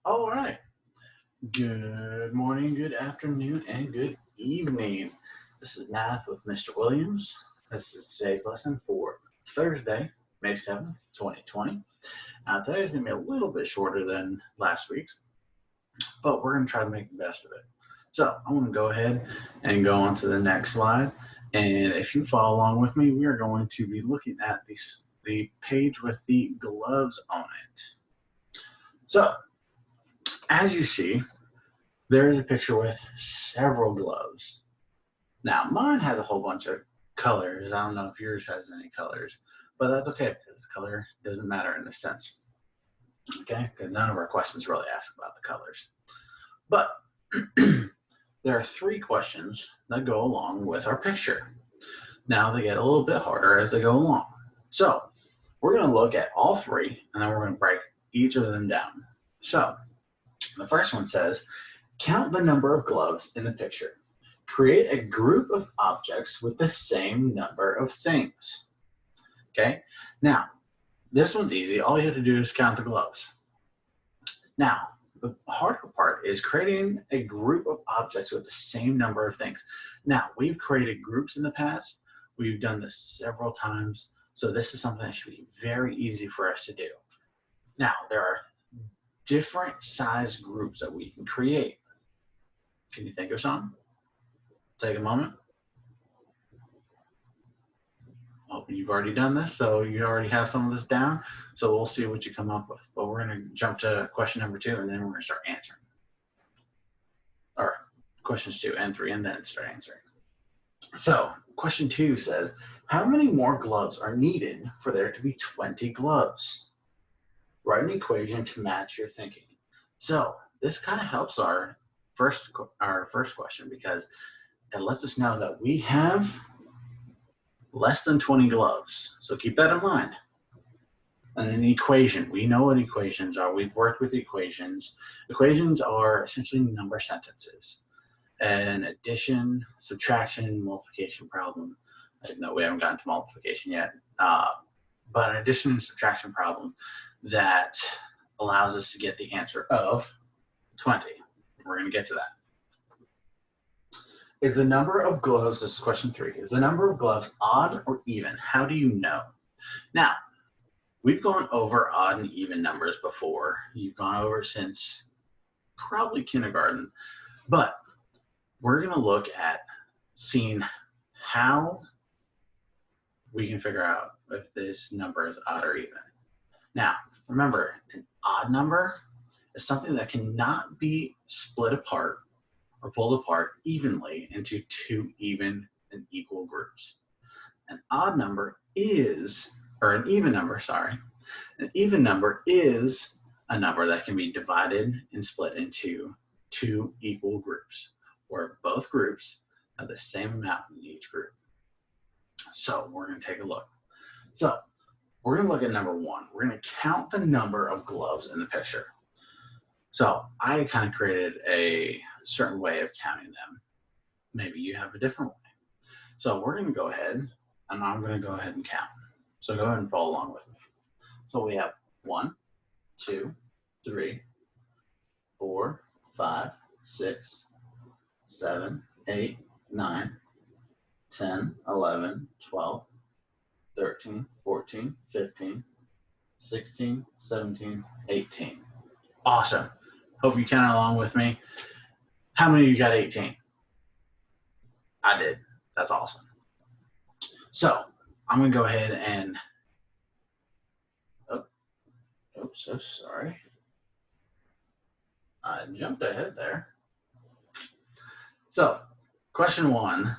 All right. Good morning, good afternoon, and good evening. This is Math with Mr. Williams. This is today's lesson for Thursday, May 7th, 2020. Now, today's going to be a little bit shorter than last week's, but we're going to try to make the best of it. So I'm going to go ahead and go on to the next slide. And if you follow along with me, we are going to be looking at the page with the gloves on it. So as you see, there's a picture with several gloves. Now, mine has a whole bunch of colors. I don't know if yours has any colors, but that's okay because color doesn't matter in this sense. Okay, because none of our questions really ask about the colors. But there are three questions that go along with our picture. Now they get a little bit harder as they go along. So we're going to look at all three and then we're going to break each of them down. So the first one says, count the number of gloves in the picture. Create a group of objects with the same number of things. Okay, now this one's easy. All you have to do is count the gloves. Now, the harder part is creating a group of objects with the same number of things. Now, we've created groups in the past. We've done this several times. So this is something that should be very easy for us to do. Now, there are different size groups that we can create. Can you think of some? Take a moment. Hope you've already done this, so you already have some of this down. So we'll see what you come up with. But we're going to jump to question number 2, and then we're going to start answering. Or questions 2 and 3, and then start answering. So question 2 says, how many more gloves are needed for there to be 20 gloves? Write an equation to match your thinking. So this kind of helps our first question because it lets us know that we have less than 20 gloves. So keep that in mind. And an equation, we know what equations are. We've worked with equations. Equations are essentially number sentences. An addition, subtraction, multiplication problem. I know we haven't gotten to multiplication yet, but an addition and subtraction problem that allows us to get the answer of 20. We're going to get to that. Is the number of gloves, this is question 3, is the number of gloves odd or even? How do you know? Now, we've gone over odd and even numbers before. You've gone over since probably kindergarten, but we're going to look at seeing how we can figure out if this number is odd or even. Now, remember, an odd number is something that cannot be split apart or pulled apart evenly into 2 even and equal groups. An odd number is, or an even number, sorry, an even number is a number that can be divided and split into 2 equal groups, where both groups have the same amount in each group. So we're going to take a look. So we're going to look at number 1. We're going to count the number of gloves in the picture. So I kind of created a certain way of counting them. Maybe you have a different way. So we're going to go ahead, and I'm going to go ahead and count. So go ahead and follow along with me. So we have 1, 2, 3, 4, 5, 6, 7, 8, 9, 10, 11, 12, 13, 14, 15, 16, 17, 18. Awesome. Hope you counted along with me. How many of you got 18? I did. That's awesome. So I'm going to go ahead and, oops, so sorry. I jumped ahead there. So question 1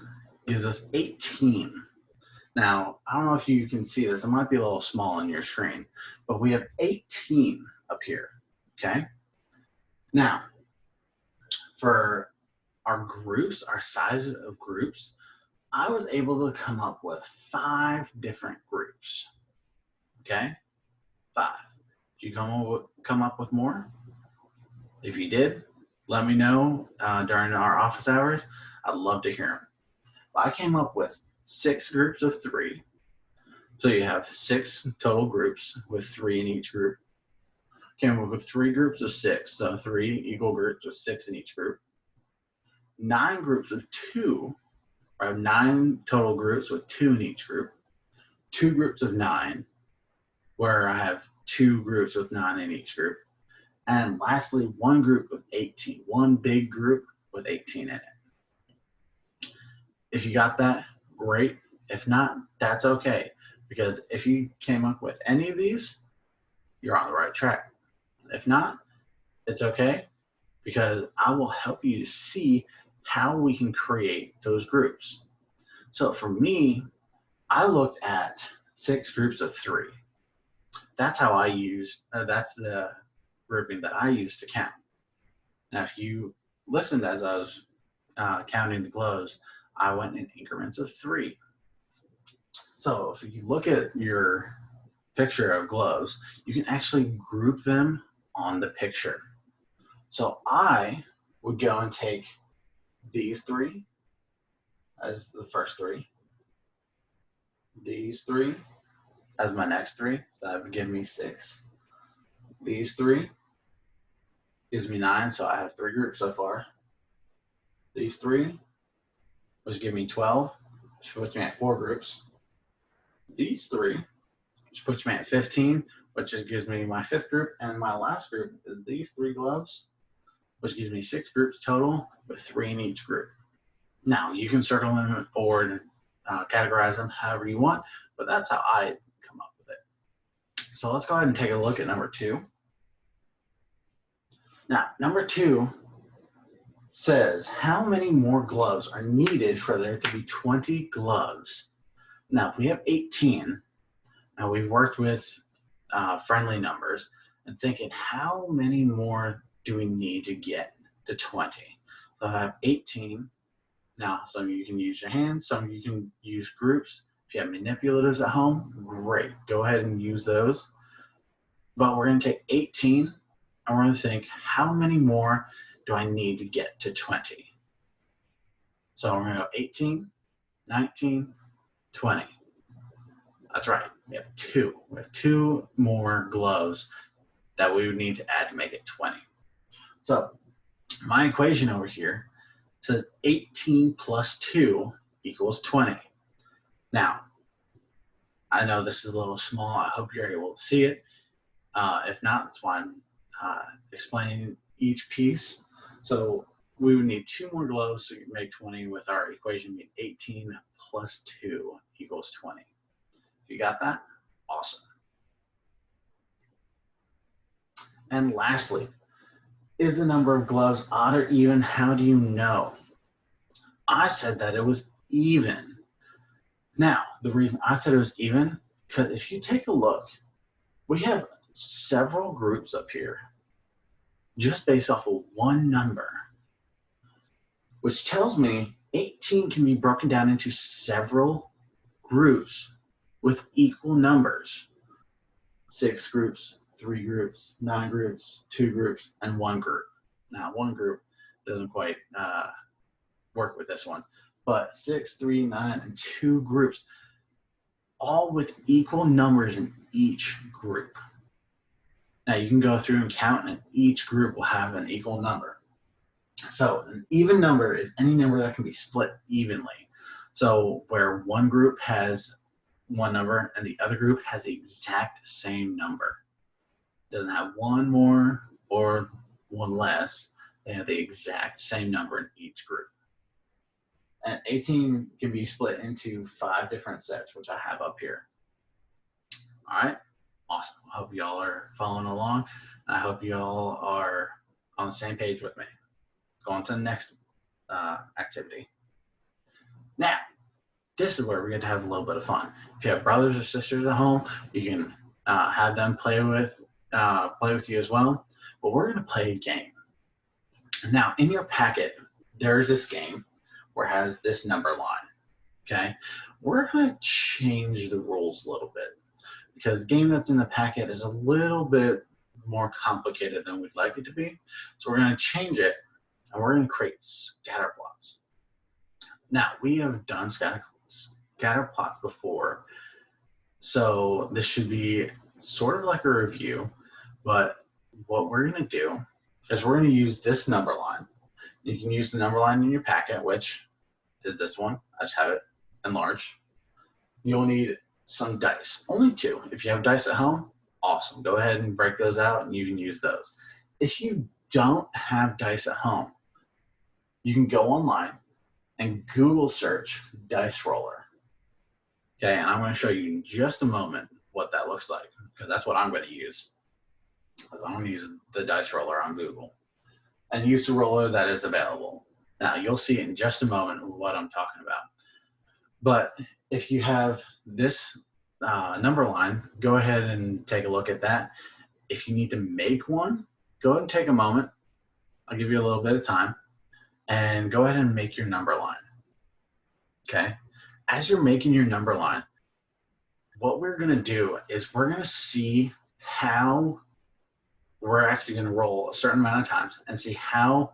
gives us 18. Now, I don't know if you can see this. It might be a little small on your screen, but we have 18 up here, okay? Now, for our groups, our sizes of groups, I was able to come up with 5 different groups, okay? 5. Did you come up with more? If you did, let me know during our office hours. I'd love to hear them. I came up with 6 groups of 3. So you have 6 total groups with 3 in each group. came up with 3 groups of 6, so 3 equal groups with 6 in each group. 9 groups of 2, I have 9 total groups with 2 in each group. 2 groups of 9, where I have 2 groups with 9 in each group. And lastly, 1 group of 18, one big group with 18 in it. If you got that, great. If not, that's okay. Because if you came up with any of these, you're on the right track. If not, it's okay, because I will help you to see how we can create those groups. So for me, I looked at 6 groups of 3. That's how I use, that's the grouping that I use to count. Now, if you listened as I was counting the glows, I went in increments of 3. So if you look at your picture of glows, you can actually group them on the picture. So I would go and take these 3 as the first 3, these 3 as my next 3, so that would give me 6. These 3 gives me 9, so I have 3 groups so far. These 3, which give me 12, which puts me at 4 groups. These 3, which puts me at 15, which gives me my 5th group, and my last group is these 3 gloves, which gives me 6 groups total with 3 in each group. Now, you can circle them or categorize them however you want, but that's how I come up with it. So let's go ahead and take a look at number 2. Now, number 2 says how many more gloves are needed for there to be 20 gloves. Now, if we have 18, and we've worked with friendly numbers and thinking how many more do we need to get to 20? So I have 18. Now, some of you can use your hands, some of you can use groups. If you have manipulatives at home, great, go ahead and use those. But we're going to take 18 and we're going to think, how many more do I need to get to 20? So we're going to go 18, 19, 20. That's right, we have 2. We have 2 more gloves that we would need to add to make it 20. So my equation over here says 18 plus 2 equals 20. Now, I know this is a little small. I hope you're able to see it. If not, that's why I'm explaining each piece. So we would need 2 more gloves to make 20, with our equation being 18 plus 2 equals 20. You got that? Awesome. And lastly, is the number of gloves odd or even? How do you know? I said that it was even. Now, the reason I said it was even, because if you take a look, we have several groups up here just based off of one number, which tells me 18 can be broken down into several groups with equal numbers. 6 groups, 3 groups, 9 groups, 2 groups, and 1 group. Now, 1 group doesn't quite work with this one, but 6, 3, 9, and 2 groups, all with equal numbers in each group. Now, you can go through and count, and each group will have an equal number. So an even number is any number that can be split evenly. So where one group has one number and the other group has the exact same number. It doesn't have one more or one less. They have the exact same number in each group. And 18 can be split into 5 different sets, which I have up here. All right, awesome. I hope y'all are following along. I hope y'all are on the same page with me. Let's go on to the next activity. Now, this is where we get to have a little bit of fun. If you have brothers or sisters at home, you can have them play with you as well. But we're going to play a game. Now, in your packet, there's this game where it has this number line. Okay, we're going to change the rules a little bit because the game that's in the packet is a little bit more complicated than we'd like it to be. So we're going to change it, and we're going to create scatter plots. Now, we have done scatter plots before, so this should be sort of like a review, but what we're going to do is we're going to use this number line. You can use the number line in your packet, which is this one. I just have it enlarged. You'll need some dice, only 2. If you have dice at home, awesome. Go ahead and break those out and you can use those. If you don't have dice at home, you can go online and Google search dice roller. Okay, and I'm going to show you in just a moment what that looks like, because that's what I'm going to use. I'm going to use the dice roller on Google and use the roller that is available. Now, you'll see in just a moment what I'm talking about. But if you have this number line, go ahead and take a look at that. If you need to make one, go ahead and take a moment. I'll give you a little bit of time. And go ahead and make your number line. Okay? As you're making your number line, what we're going to do is we're going to see how we're actually going to roll a certain amount of times and see how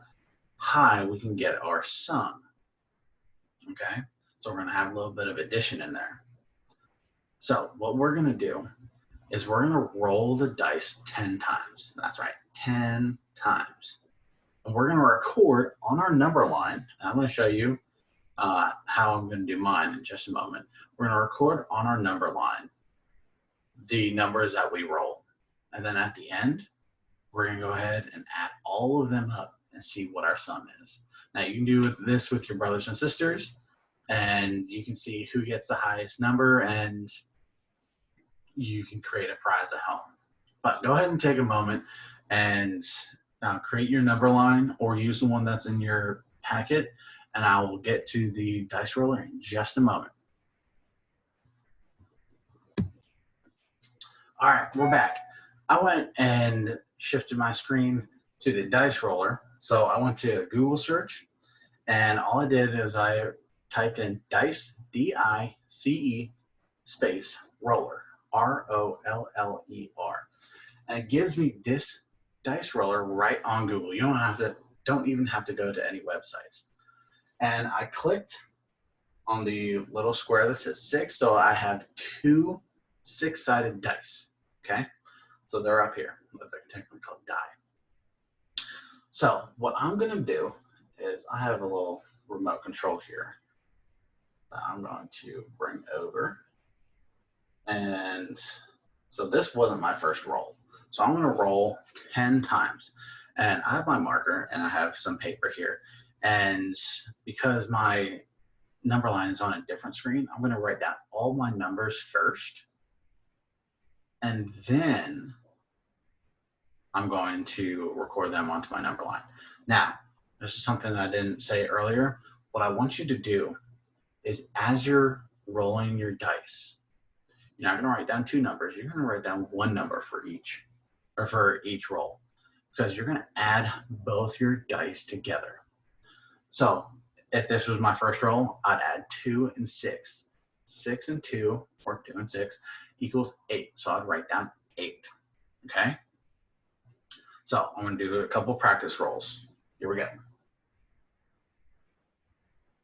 high we can get our sum. Okay? So we're going to have a little bit of addition in there. So what we're going to do is we're going to roll the dice 10 times. That's right, 10 times. And we're going to record on our number line. And I'm going to show you how I'm going to do mine in just a moment. We're going to record on our number line the numbers that we roll. And then at the end, we're going to go ahead and add all of them up and see what our sum is. Now you can do this with your brothers and sisters, and you can see who gets the highest number, and you can create a prize at home. But go ahead and take a moment and create your number line or use the one that's in your packet, and I will get to the dice roller in just a moment. All right, we're back. I went and shifted my screen to the dice roller. So I went to Google search, and all I did is I typed in dice, D-I-C-E, space, roller, R-O-L-L-E-R. And it gives me this dice roller right on Google. You don't even have to go to any websites. And I clicked on the little square that says 6, so I have 2 6-sided dice. Okay, so they're up here. They're technically called die. So what I'm going to do is I have a little remote control here that I'm going to bring over. And so this wasn't my first roll. So I'm going to roll 10 times. And I have my marker and I have some paper here. And because my number line is on a different screen, I'm going to write down all my numbers first. And then I'm going to record them onto my number line. Now, this is something I didn't say earlier. What I want you to do is as you're rolling your dice, you're not going to write down 2 numbers. You're going to write down 1 number for each roll, because you're going to add both your dice together. So if this was my first roll, I'd add 2 and 6. 6 and 2, or 2 and 6, equals 8. So I'd write down 8. Okay? So I'm going to do a couple practice rolls. Here we go.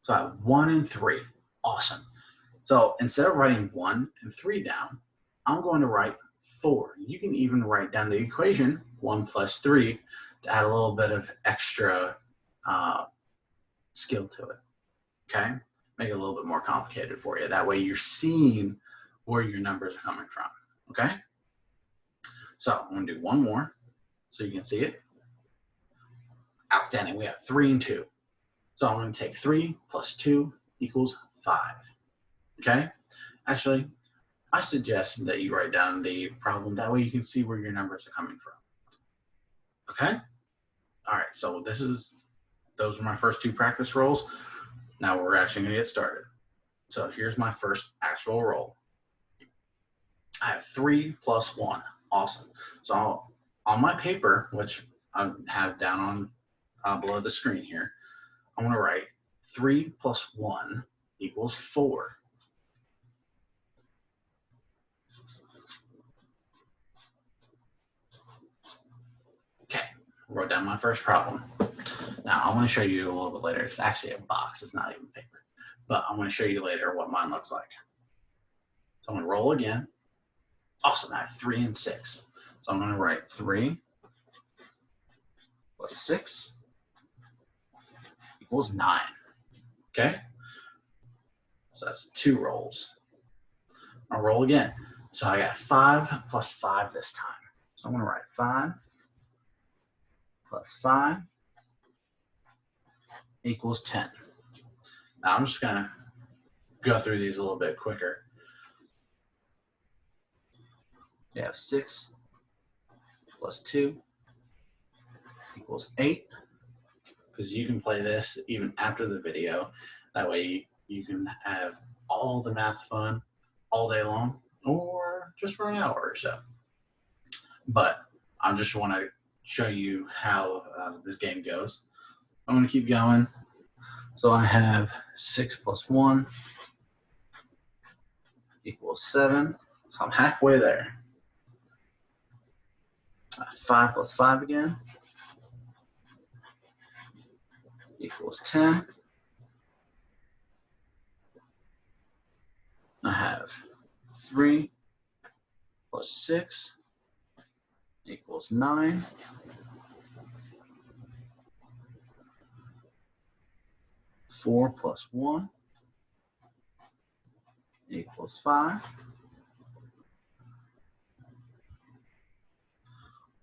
So I have 1 and 3. Awesome. So instead of writing 1 and 3 down, I'm going to write 4. You can even write down the equation 1 plus 3 to add a little bit of extra skill to it. Okay? Make it a little bit more complicated for you. That way you're seeing where your numbers are coming from. Okay? So I'm going to do one more so you can see it. Outstanding. We have 3 and 2. So I'm going to take 3 plus 2 equals 5. Okay? Actually, I suggest that you write down the problem. That way you can see where your numbers are coming from. Okay? All right. So those are my first 2 practice rolls. Now we're actually going to get started. So here's my first actual roll. I have 3 plus 1. Awesome. So on my paper, which I have down on below the screen here, I'm going to write 3 plus 1 equals 4. Okay, wrote down my first problem. Now I'm going to show you a little bit later. It's actually a box. It's not even paper. But I'm going to show you later what mine looks like. So I'm going to roll again. Awesome. I have 3 and 6. So I'm going to write 3 plus 6 equals 9. Okay? So that's 2 rolls. I'll roll again. So I got 5 plus 5 this time. So I'm going to write 5 plus 5 equals 10. Now I'm just going to go through these a little bit quicker. You have 6 plus 2 equals 8, because you can play this even after the video. That way you can have all the math fun all day long, or just for an hour or so. But I just want to show you how this game goes. I'm going to keep going. So I have 6 plus 1 equals 7. So I'm halfway there. 5 plus 5 again equals 10. I have 3 plus 6 equals 9. 4 plus 1 equals 5.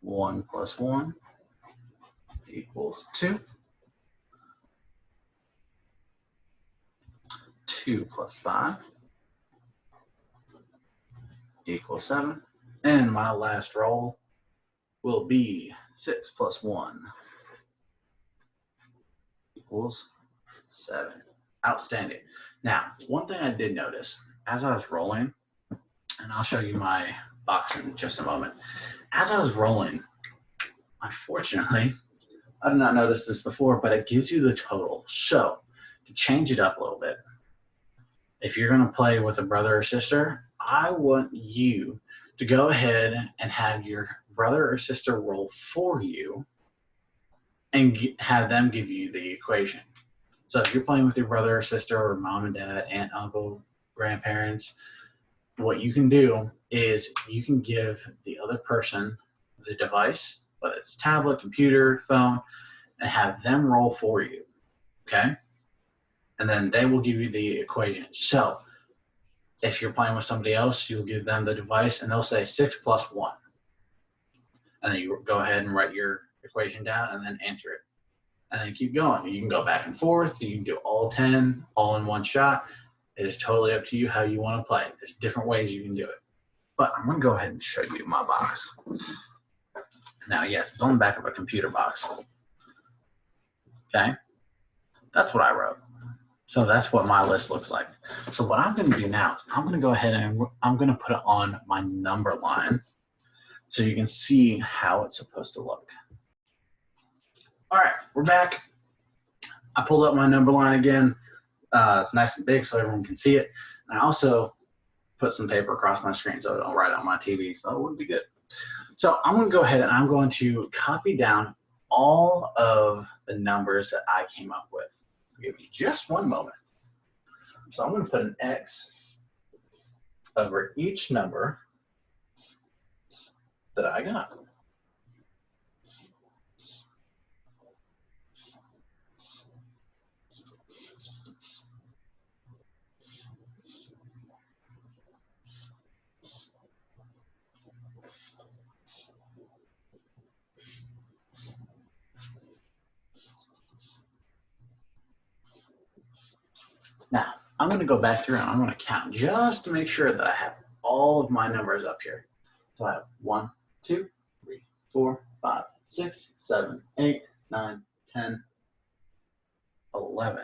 1 plus 1 equals 2. 2 plus 5 equals 7. And my last roll will be 6 plus 1 equals 7. Outstanding. Now, one thing I did notice as I was rolling, and I'll show you my box in just a moment. As I was rolling, unfortunately, I did not notice this before, but it gives you the total. So, to change it up a little bit, if you're going to play with a brother or sister, I want you to go ahead and have your brother or sister roll for you and have them give you the equation. So if you're playing with your brother or sister or mom and dad, aunt, uncle, grandparents, what you can do is you can give the other person the device, whether it's tablet, computer, phone, and have them roll for you, okay? And then they will give you the equation. So if you're playing with somebody else, you'll give them the device and they'll say 6 plus 1. And then you go ahead and write your equation down and then answer it. And then keep going. You can go back and forth. You can do all 10 all in one shot. It is totally up to you how you want to play. There's different ways you can do it. But I'm going to go ahead and show you my box. Now, yes, it's on the back of a computer box. Okay? That's what I wrote. So that's what my list looks like. So what I'm going to do now is I'm going to go ahead and I'm going to put it on my number line so you can see how it's supposed to look. All right, we're back. I pulled up my number line again. It's nice and big so everyone can see it. And I also put some paper across my screen so I don't write on my TV, so it would be good. So I'm going to go ahead and I'm going to copy down all of the numbers that I came up with. Give me just one moment. So I'm going to put an X over each number that I got. Now, I'm going to go back through and I'm going to count just to make sure that I have all of my numbers up here. So I have 1, 2, 3, 4, 5, 6, 7, 8, 9, 10, 11.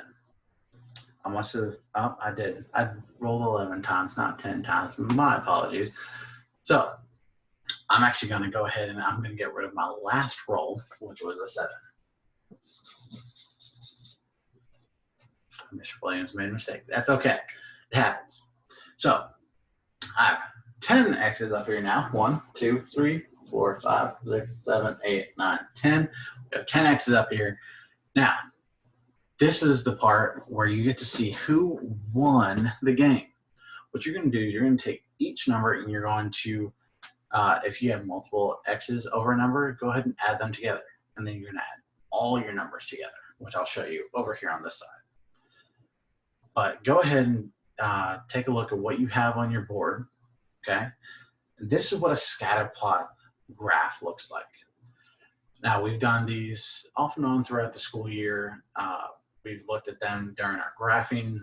I must have, oh, I did. I rolled 11 times, not 10 times. My apologies. So I'm actually going to go ahead and I'm going to get rid of my last roll, which was a 7. Mr. Williams made a mistake. That's okay. It happens. So I have 10 X's up here now. 1, 2, 3, 4, 5, 6, 7, 8, 9, 10. We have 10 X's up here. Now, this is the part where you get to see who won the game. What you're going to do is you're going to take each number and you're going to, if you have multiple X's over a number, go ahead and add them together. And then you're going to add all your numbers together, which I'll show you over here on this side. But go ahead and take a look at what you have on your board, okay? This is what a scatter plot graph looks like. Now, we've done these off and on throughout the school year. We've looked at them during our graphing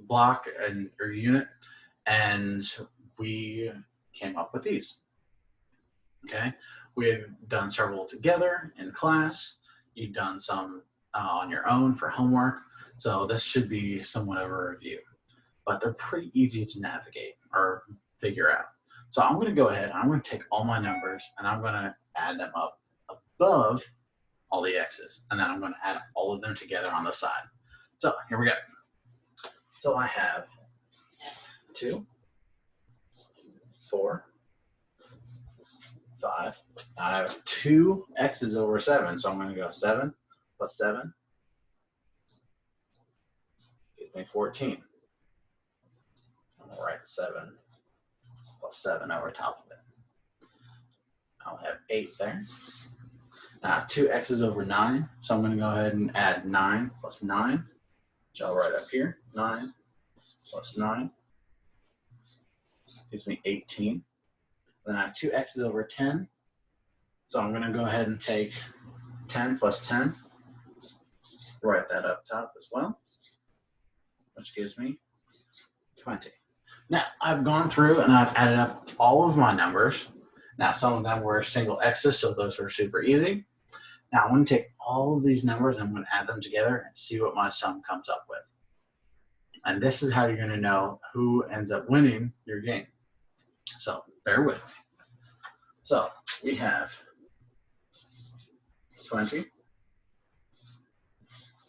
block or unit, and we came up with these, okay? We've done several together in class. You've done some on your own for homework. So this should be somewhat of a review, but they're pretty easy to navigate or figure out. So I'm going to go ahead, I'm going to take all my numbers and I'm going to add them up above all the X's. And then I'm going to add all of them together on the side. So here we go. So I have 2, 4, 5. I have 2 X's over 7. So I'm going to go 7 plus 7 gives me 14. I'm going to write 7 plus 7 over top of it. I'll have 8 there. Now 2 X's over 9. So I'm going to go ahead and add 9 plus 9, which I'll write up here. 9 plus 9 gives me 18. Then I have 2 X's over 10. So I'm going to go ahead and take 10 plus 10, write that up top as well, which gives me 20. Now, I've gone through and I've added up all of my numbers. Now, some of them were single X's, so those were super easy. Now, I'm going to take all of these numbers and I'm going to add them together and see what my sum comes up with. And this is how you're going to know who ends up winning your game. So, bear with me. So, we have 20,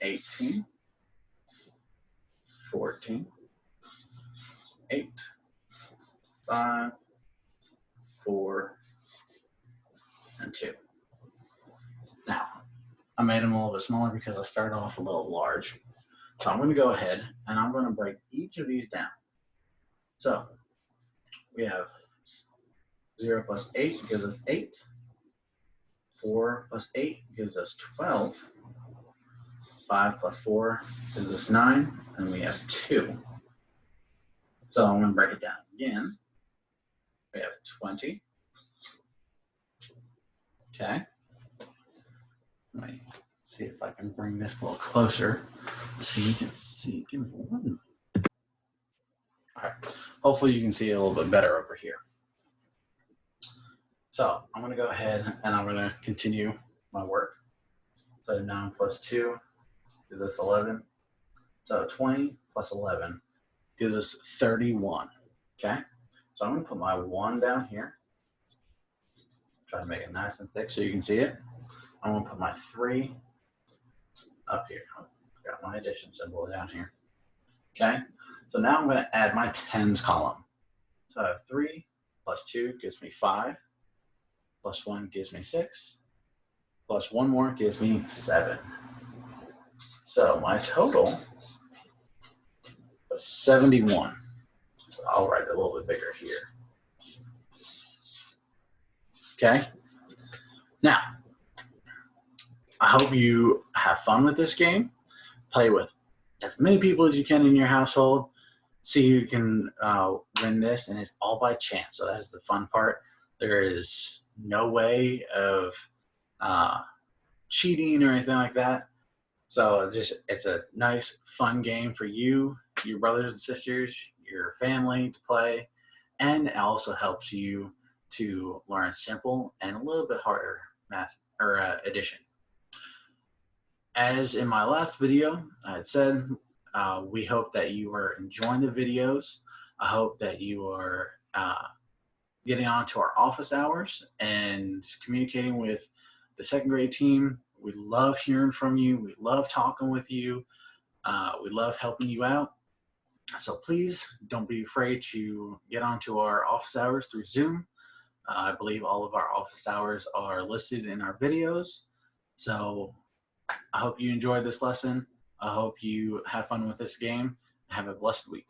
18, 14, 8, 5, 4, and 2. Now, I made them a little bit smaller because I started off a little large. So I'm going to go ahead and I'm going to break each of these down. So we have 0 plus 8 gives us 8. 4 plus 8 gives us 12. 5 plus 4 gives us 9. And we have 2. So I'm going to break it down again. We have 20. Okay. Let me see if I can bring this a little closer so you can see. Give me one. All right. Hopefully you can see it a little bit better over here. So I'm going to go ahead and I'm going to continue my work. So 9 plus 2 gives us 11. So 20 plus 11 gives us 31. Okay. So I'm going to put my 1 down here. Try to make it nice and thick so you can see it. I'm going to put my 3 up here. I've got my addition symbol down here. Okay. So now I'm going to add my tens column. So I have 3 plus 2 gives me 5. Plus 1 gives me 6. Plus 1 more gives me 7. So my total is 71. So I'll write it a little bit bigger here. Okay. Now, I hope you have fun with this game. Play with as many people as you can in your household. See who can win this, and it's all by chance. So that's the fun part. There is no way of cheating or anything like that. So it's a nice, fun game for you, your brothers and sisters, your family to play, and it also helps you to learn simple and a little bit harder math or addition. As in my last video, I had said, we hope that you are enjoying the videos. I hope that you are getting on to our office hours and communicating with the second grade team. We love hearing from you. We love talking with you. We love helping you out. So please don't be afraid to get onto our office hours through Zoom. I believe all of our office hours are listed in our videos. So I hope you enjoyed this lesson. I hope you have fun with this game. Have a blessed week.